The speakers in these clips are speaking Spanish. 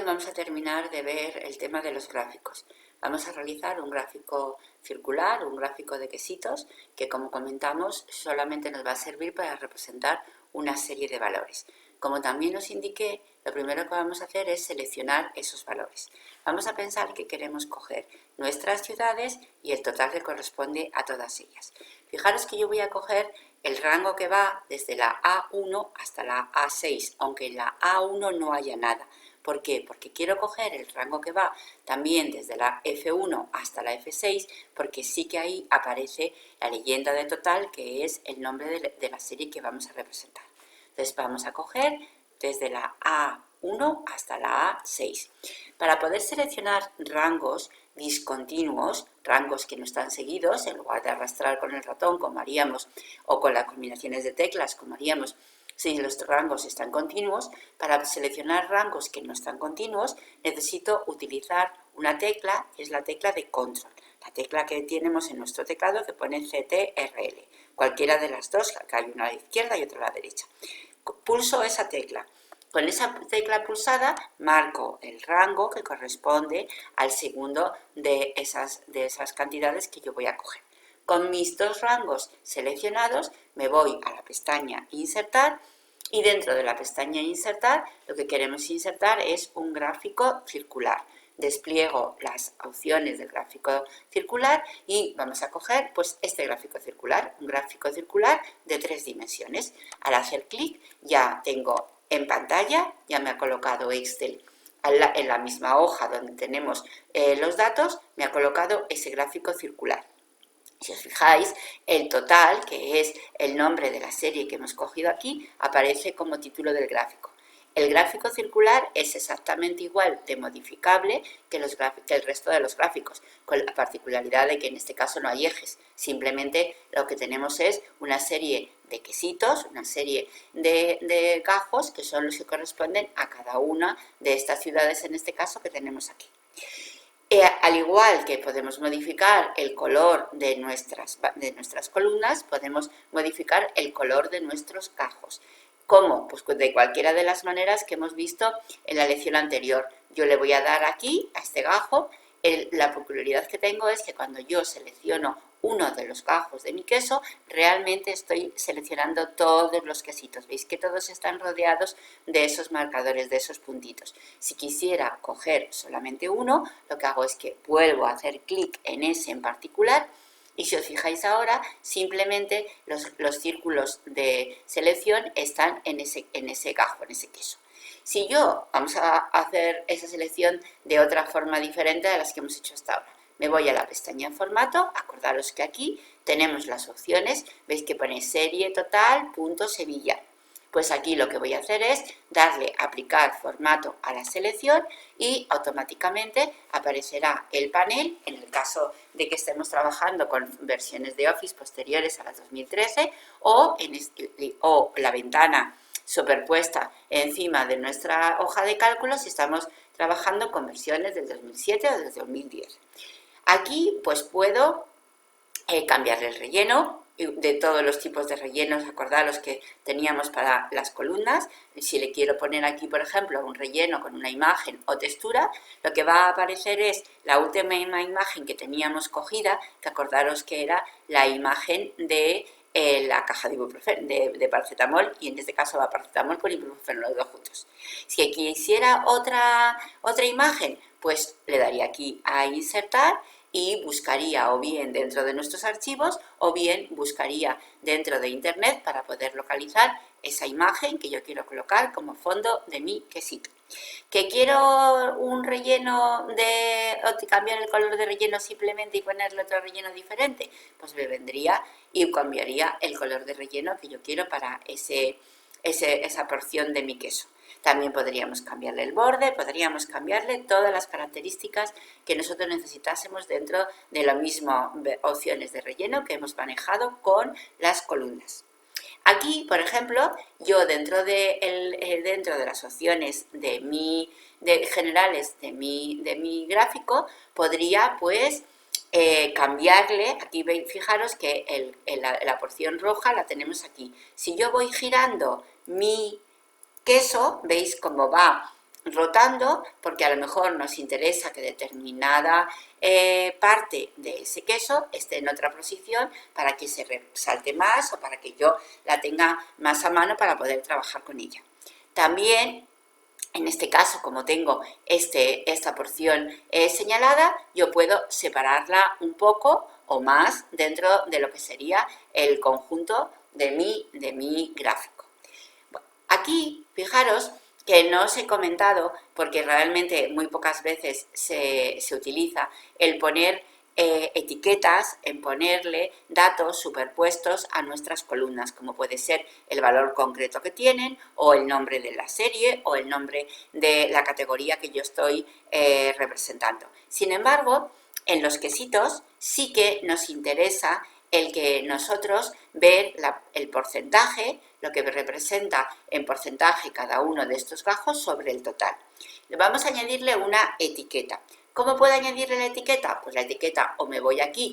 Vamos a terminar de ver el tema de los gráficos. Vamos a realizar un gráfico circular, un gráfico de quesitos, que como comentamos solamente nos va a servir para representar una serie de valores. Como también os indiqué, lo primero que vamos a hacer es seleccionar esos valores. Vamos a pensar que queremos coger nuestras ciudades y el total que corresponde a todas ellas. Fijaros que yo voy a coger el rango que va desde la A1 hasta la A6, aunque en la A1 no haya nada. ¿Por qué? Porque quiero coger el rango que va también desde la F1 hasta la F6, porque sí que ahí aparece la leyenda de total, que es el nombre de la serie que vamos a representar. Entonces vamos a coger desde la A1 hasta la A6. Para poder seleccionar rangos discontinuos, rangos que no están seguidos, en lugar de arrastrar con el ratón como haríamos, o con las combinaciones de teclas como haríamos si los rangos están continuos, para seleccionar rangos que no están continuos necesito utilizar una tecla, que es la tecla de control, la tecla que tenemos en nuestro teclado que pone CTRL, cualquiera de las dos, que hay una a la izquierda y otra a la derecha. Pulso esa tecla. Con esa tecla pulsada marco el rango que corresponde al segundo de esas cantidades que yo voy a coger. Con mis dos rangos seleccionados me voy a la pestaña Insertar y dentro de la pestaña Insertar lo que queremos insertar es un gráfico circular. Despliego las opciones del gráfico circular y vamos a coger pues este gráfico circular, un gráfico circular de 3 dimensiones. Al hacer clic ya tengo en pantalla, ya me ha colocado Excel en la misma hoja donde tenemos los datos, me ha colocado ese gráfico circular. Si os fijáis, el total, que es el nombre de la serie que hemos cogido aquí, aparece como título del gráfico. El gráfico circular es exactamente igual de modificable que el resto de los gráficos, con la particularidad de que en este caso no hay ejes. Simplemente lo que tenemos es una serie de quesitos, una serie de gajos que son los que corresponden a cada una de estas ciudades, en este caso, que tenemos aquí. Al igual que podemos modificar el color de nuestras columnas, podemos modificar el color de nuestros gajos. ¿Cómo? Pues de cualquiera de las maneras que hemos visto en la lección anterior. Yo le voy a dar aquí, a este gajo. La peculiaridad que tengo es que cuando yo selecciono uno de los gajos de mi queso, realmente estoy seleccionando todos los quesitos. Veis que todos están rodeados de esos marcadores, de esos puntitos. Si quisiera coger solamente uno, lo que hago es que vuelvo a hacer clic en ese en particular y si os fijáis ahora, simplemente los círculos de selección están en ese gajo, en ese queso. Si yo, vamos a hacer esa selección de otra forma diferente de las que hemos hecho hasta ahora. Me voy a la pestaña Formato, acordaros que aquí tenemos las opciones, veis que pone serie total, punto Sevilla. Pues aquí lo que voy a hacer es darle aplicar formato a la selección y automáticamente aparecerá el panel, en el caso de que estemos trabajando con versiones de Office posteriores a las 2013 o la ventana superpuesta encima de nuestra hoja de cálculo si estamos trabajando con versiones del 2007 o del 2010. Aquí pues puedo cambiarle el relleno de todos los tipos de rellenos, acordaros que teníamos para las columnas. Si le quiero poner aquí, por ejemplo, un relleno con una imagen o textura, lo que va a aparecer es la última imagen que teníamos cogida, que acordaros que era la imagen de la caja de paracetamol, y en este caso va paracetamol con ibuprofeno, los dos juntos. Si quisiera otra imagen, pues le daría aquí a insertar y buscaría o bien dentro de nuestros archivos o bien buscaría dentro de internet para poder localizar esa imagen que yo quiero colocar como fondo de mi quesito. ¿Que quiero un relleno o cambiar el color de relleno simplemente y ponerle otro relleno diferente? Pues me vendría y cambiaría el color de relleno que yo quiero para esa porción de mi queso. También podríamos cambiarle el borde, podríamos cambiarle todas las características que nosotros necesitásemos dentro de las mismas opciones de relleno que hemos manejado con las columnas. Aquí, por ejemplo, yo dentro de las opciones generales de mi gráfico podría pues cambiarle. Aquí fijaros que la porción roja la tenemos aquí. Si yo voy girando mi queso, veis cómo va rotando porque a lo mejor nos interesa que determinada parte de ese queso esté en otra posición para que se resalte más o para que yo la tenga más a mano para poder trabajar con ella. También, en este caso, como tengo esta porción señalada, yo puedo separarla un poco o más dentro de lo que sería el conjunto de mi gráfico. Bueno, aquí, fijaros que no os he comentado, porque realmente muy pocas veces se utiliza, el poner etiquetas, en ponerle datos superpuestos a nuestras columnas, como puede ser el valor concreto que tienen, o el nombre de la serie, o el nombre de la categoría que yo estoy representando. Sin embargo, en los quesitos sí que nos interesa el que nosotros ver el porcentaje, lo que representa en porcentaje cada uno de estos gajos sobre el total. Vamos a añadirle una etiqueta. ¿Cómo puedo añadirle la etiqueta? Pues la etiqueta, o me voy aquí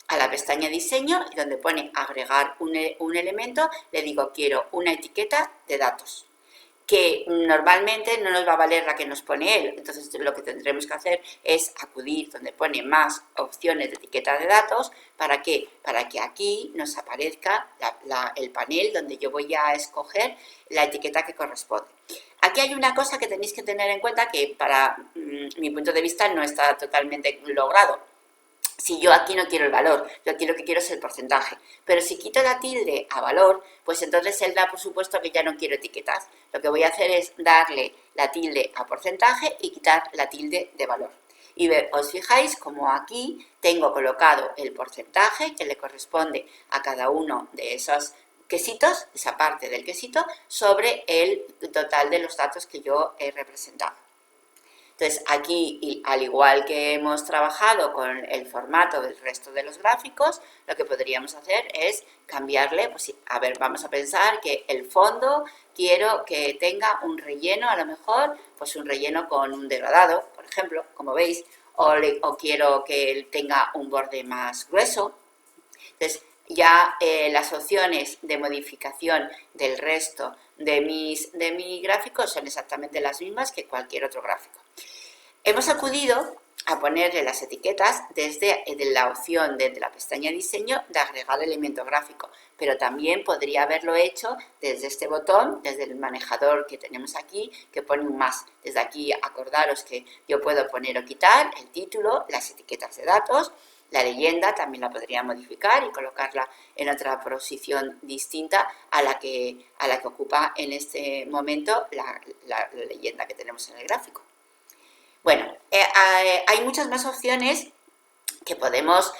a la pestaña diseño y donde pone agregar un elemento, le digo quiero una etiqueta de datos, que normalmente no nos va a valer la que nos pone él. Entonces lo que tendremos que hacer es acudir donde pone más opciones de etiqueta de datos. ¿Para qué? Para que aquí nos aparezca el panel donde yo voy a escoger la etiqueta que corresponde. Aquí hay una cosa que tenéis que tener en cuenta que para mi punto de vista no está totalmente logrado. Si yo aquí no quiero el valor, yo aquí lo que quiero es el porcentaje. Pero si quito la tilde a valor, pues entonces él da por supuesto que ya no quiero etiquetas. Lo que voy a hacer es darle la tilde a porcentaje y quitar la tilde de valor. Y os fijáis como aquí tengo colocado el porcentaje que le corresponde a cada uno de esos quesitos, esa parte del quesito, sobre el total de los datos que yo he representado. Entonces, aquí, al igual que hemos trabajado con el formato del resto de los gráficos, lo que podríamos hacer es cambiarle, pues a ver, vamos a pensar que el fondo quiero que tenga un relleno, a lo mejor, pues un relleno con un degradado, por ejemplo, como veis, o quiero que él tenga un borde más grueso. Entonces, ya las opciones de modificación del resto de mi gráfico son exactamente las mismas que cualquier otro gráfico. Hemos acudido a ponerle las etiquetas desde la opción de la pestaña diseño de agregar elemento gráfico, pero también podría haberlo hecho desde este botón, desde el manejador que tenemos aquí, que pone un más. Desde aquí acordaros que yo puedo poner o quitar el título, las etiquetas de datos, la leyenda también la podría modificar y colocarla en otra posición distinta a la que ocupa en este momento la leyenda que tenemos en el gráfico. Bueno, hay muchas más opciones que podemos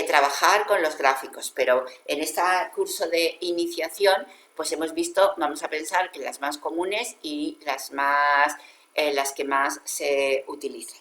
trabajar con los gráficos, pero en este curso de iniciación pues hemos visto, vamos a pensar que las más comunes y las que más se utilizan.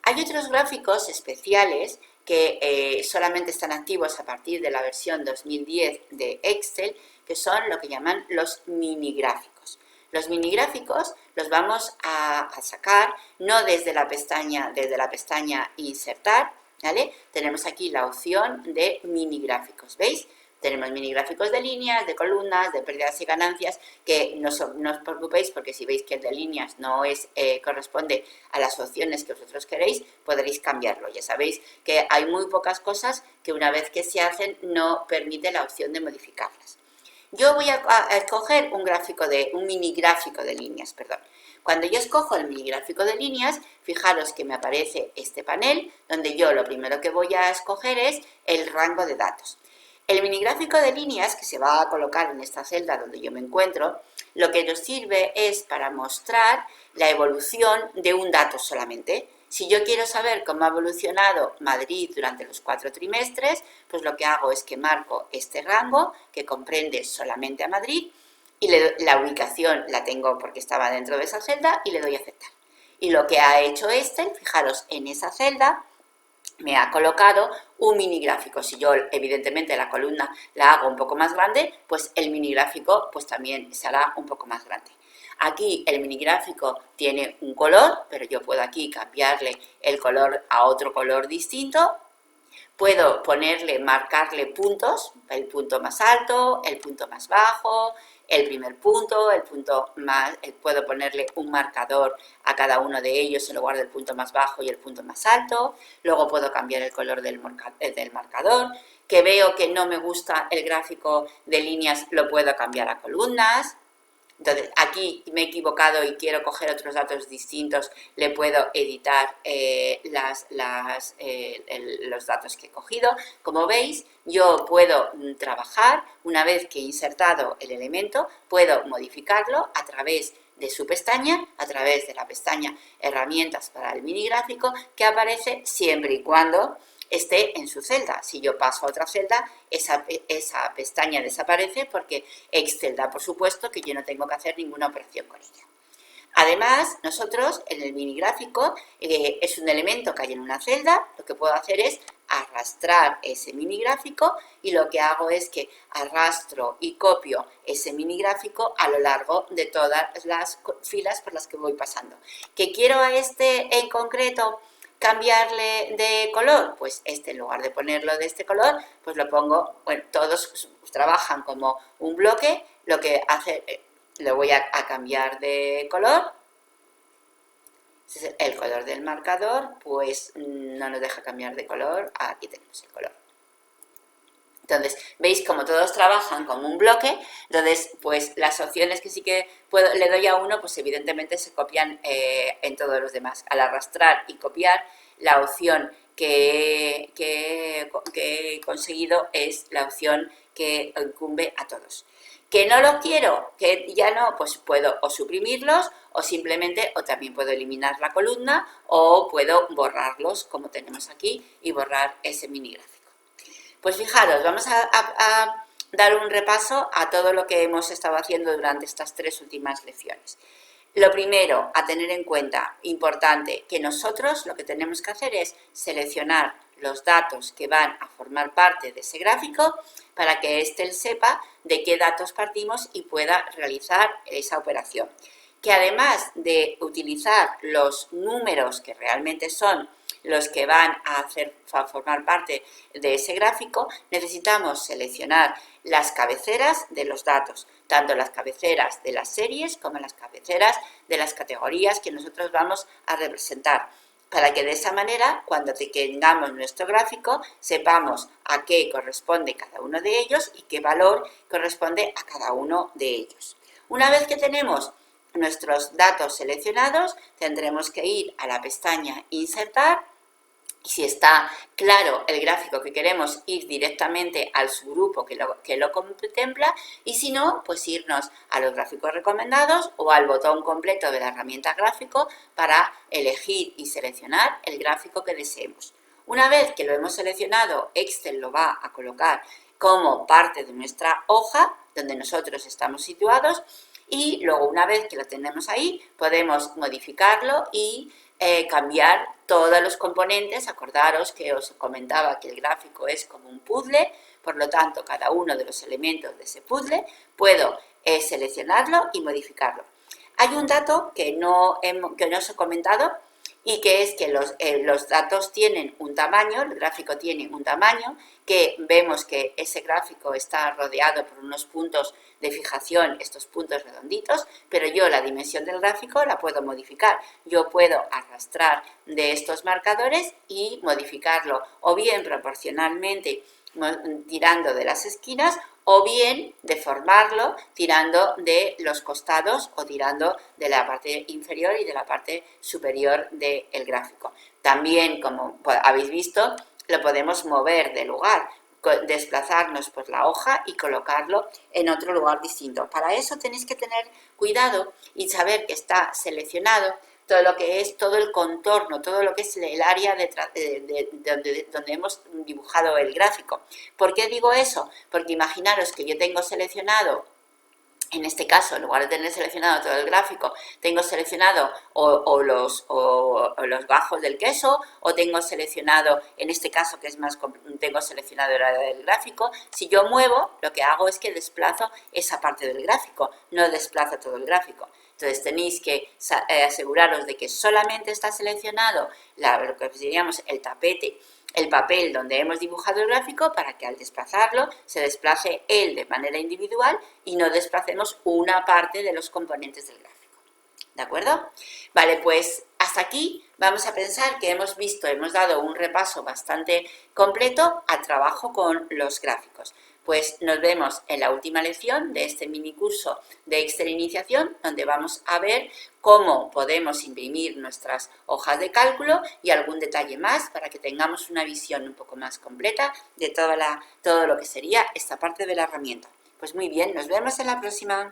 Hay otros gráficos especiales que solamente están activos a partir de la versión 2010 de Excel, que son lo que llaman los mini gráficos. Los mini gráficos los vamos a sacar no desde la pestaña insertar, ¿vale? Tenemos aquí la opción de mini gráficos, ¿veis? Tenemos mini gráficos de líneas, de columnas, de pérdidas y ganancias, que no os preocupéis porque si veis que el de líneas no corresponde a las opciones que vosotros queréis, podréis cambiarlo. Ya sabéis que hay muy pocas cosas que una vez que se hacen no permite la opción de modificarlas. Yo voy a escoger un mini gráfico de líneas, perdón. Cuando yo escojo el mini gráfico de líneas, fijaros que me aparece este panel, donde yo lo primero que voy a escoger es el rango de datos. El mini gráfico de líneas, que se va a colocar en esta celda donde yo me encuentro, lo que nos sirve es para mostrar la evolución de un dato solamente. Si yo quiero saber cómo ha evolucionado Madrid durante los 4 trimestres, pues lo que hago es que marco este rango que comprende solamente a Madrid y la ubicación la tengo porque estaba dentro de esa celda y le doy a aceptar. Y lo que ha hecho fijaros, en esa celda me ha colocado un mini gráfico. Si yo evidentemente la columna la hago un poco más grande, pues el mini gráfico pues también se hará un poco más grande. Aquí el mini gráfico tiene un color, pero yo puedo aquí cambiarle el color a otro color distinto. Puedo marcarle puntos, el punto más alto, el punto más bajo, el primer punto, el punto más, puedo ponerle un marcador a cada uno de ellos en lugar del punto más bajo y el punto más alto. Luego puedo cambiar el color del marcador. Que veo que no me gusta el gráfico de líneas, lo puedo cambiar a columnas. Entonces, aquí me he equivocado y quiero coger otros datos distintos, le puedo editar los datos que he cogido. Como veis, yo puedo trabajar, una vez que he insertado el elemento, puedo modificarlo a través de su pestaña, a través de la pestaña Herramientas para el mini gráfico, que aparece siempre y cuando esté en su celda. Si yo paso a otra celda, esa pestaña desaparece porque Excel da por supuesto que yo no tengo que hacer ninguna operación con ella. Además, nosotros en el mini gráfico es un elemento que hay en una celda, lo que puedo hacer es arrastrar ese mini gráfico y lo que hago es que arrastro y copio ese mini gráfico a lo largo de todas las filas por las que voy pasando. ¿Que quiero a este en concreto cambiarle de color? Pues en lugar de ponerlo de este color, pues lo pongo, bueno, todos trabajan como un bloque, lo que hace, lo voy a cambiar de color. El color del marcador, pues no nos deja cambiar de color, aquí tenemos el color. Entonces, veis como todos trabajan como un bloque, entonces, pues las opciones que sí que le doy a uno, pues evidentemente se copian en todos los demás. Al arrastrar y copiar, la opción que he conseguido es la opción que incumbe a todos. ¿Que no los quiero? ¿Que ya no? Pues puedo o suprimirlos o simplemente, o también puedo eliminar la columna o puedo borrarlos como tenemos aquí y borrar ese mini gráfico. Pues fijaros, vamos a dar un repaso a todo lo que hemos estado haciendo durante estas 3 últimas lecciones. Lo primero a tener en cuenta, importante, que nosotros lo que tenemos que hacer es seleccionar los datos que van a formar parte de ese gráfico para que éste sepa de qué datos partimos y pueda realizar esa operación. Que además de utilizar los números que realmente son los que van a formar parte de ese gráfico, necesitamos seleccionar las cabeceras de los datos, tanto las cabeceras de las series como las cabeceras de las categorías que nosotros vamos a representar, para que de esa manera, cuando tengamos nuestro gráfico, sepamos a qué corresponde cada uno de ellos y qué valor corresponde a cada uno de ellos. Una vez que tenemos nuestros datos seleccionados, tendremos que ir a la pestaña Insertar. Y si está claro el gráfico que queremos, ir directamente al subgrupo que lo contempla, y si no, pues irnos a los gráficos recomendados o al botón completo de la herramienta gráfico para elegir y seleccionar el gráfico que deseemos. Una vez que lo hemos seleccionado, Excel lo va a colocar como parte de nuestra hoja donde nosotros estamos situados, y luego una vez que lo tenemos ahí, podemos modificarlo y cambiar todos los componentes. Acordaros que os comentaba que el gráfico es como un puzzle, por lo tanto, cada uno de los elementos de ese puzzle puedo seleccionarlo y modificarlo. Hay un dato que no os he comentado y que es que los datos tienen un tamaño, el gráfico tiene un tamaño, que vemos que ese gráfico está rodeado por unos puntos de fijación, estos puntos redonditos, pero yo la dimensión del gráfico la puedo modificar. Yo puedo arrastrar de estos marcadores y modificarlo, o bien proporcionalmente tirando de las esquinas, o bien deformarlo tirando de los costados o tirando de la parte inferior y de la parte superior del gráfico. También, como habéis visto, lo podemos mover de lugar, desplazarnos por la hoja y colocarlo en otro lugar distinto. Para eso tenéis que tener cuidado y saber que está seleccionado todo lo que es todo el contorno, todo lo que es el área donde hemos dibujado el gráfico. ¿Por qué digo eso? Porque imaginaros que yo tengo seleccionado, en este caso, en lugar de tener seleccionado todo el gráfico, tengo seleccionado o los gajos del queso, o tengo seleccionado, en este caso que es más, tengo seleccionado el área del gráfico. Si yo muevo, lo que hago es que desplazo esa parte del gráfico, no desplazo todo el gráfico. Entonces tenéis que aseguraros de que solamente está seleccionado lo que diríamos el tapete, el papel donde hemos dibujado el gráfico, para que al desplazarlo se desplace él de manera individual y no desplacemos una parte de los componentes del gráfico. ¿De acuerdo? Vale, pues hasta aquí vamos a pensar que hemos dado un repaso bastante completo al trabajo con los gráficos. Pues nos vemos en la última lección de este mini curso de Excel Iniciación, donde vamos a ver cómo podemos imprimir nuestras hojas de cálculo y algún detalle más para que tengamos una visión un poco más completa de todo lo que sería esta parte de la herramienta. Pues muy bien, nos vemos en la próxima.